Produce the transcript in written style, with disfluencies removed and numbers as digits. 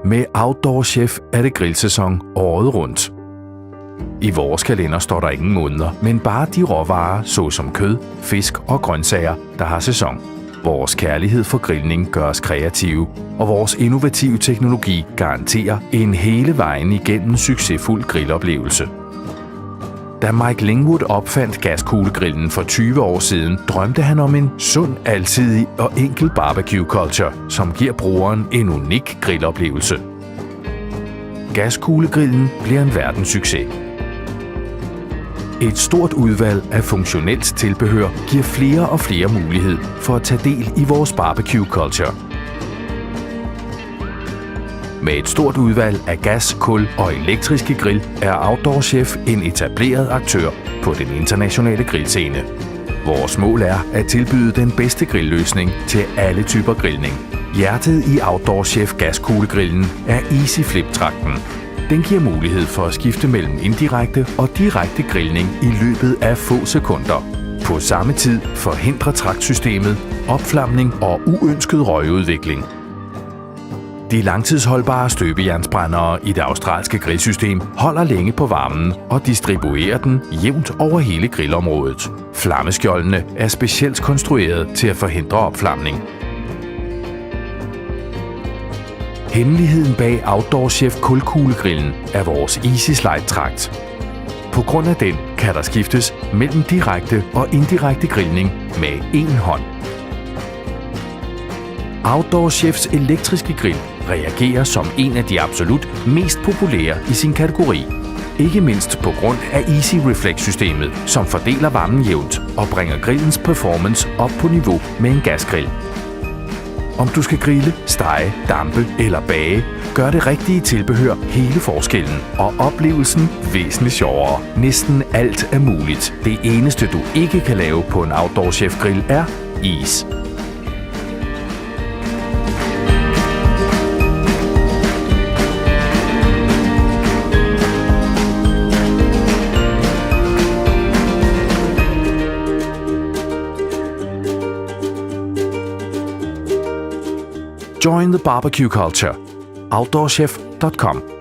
Med Outdoor Chef er det grillsæson året rundt. I vores kalender står der ingen måneder, men bare de råvarer, såsom kød, fisk og grøntsager, der har sæson. Vores kærlighed for grillning gør os kreative, og vores innovative teknologi garanterer en hele vejen igennem succesfuld grilloplevelse. Da Mike Lingwood opfandt gaskuglegrillen for 20 år siden, drømte han om en sund, alsidig og enkel barbecue culture, som giver brugeren en unik grilloplevelse. Gaskuglegrillen bliver en verdenssucces. Et stort udvalg af funktionelt tilbehør giver flere og flere mulighed for at tage del i vores barbecue culture. Med et stort udvalg af gas, kul og elektriske grill er Outdoor Chef en etableret aktør på den internationale grillscene. Vores mål er at tilbyde den bedste grillløsning til alle typer grillning. Hjertet i Outdoor Chef gaskuglegrillen er Easy Flip-trakten. Den giver mulighed for at skifte mellem indirekte og direkte grillning i løbet af få sekunder. På samme tid forhindrer traktsystemet opflamning og uønsket røgudvikling. De langtidsholdbare støbejernsbrændere i det australske grillsystem holder længe på varmen og distribuerer den jævnt over hele grillområdet. Flammeskjoldene er specielt konstrueret til at forhindre opflamning. Hemmeligheden bag Outdoor Chef kulkuglegrillen er vores Easy Slide-trakt. På grund af den kan der skiftes mellem direkte og indirekte grillning med én hånd. Outdoor Chefs elektriske grill reagerer som en af de absolut mest populære i sin kategori. Ikke mindst på grund af Easy Reflex-systemet, som fordeler varmen jævnt og bringer grillens performance op på niveau med en gasgrill. Om du skal grille, stege, dampe eller bage, gør det rigtige tilbehør hele forskellen, og oplevelsen væsentligt sjovere. Næsten alt er muligt. Det eneste du ikke kan lave på en Outdoor Chef grill er is. Join the barbecue culture. OutdoorChef.com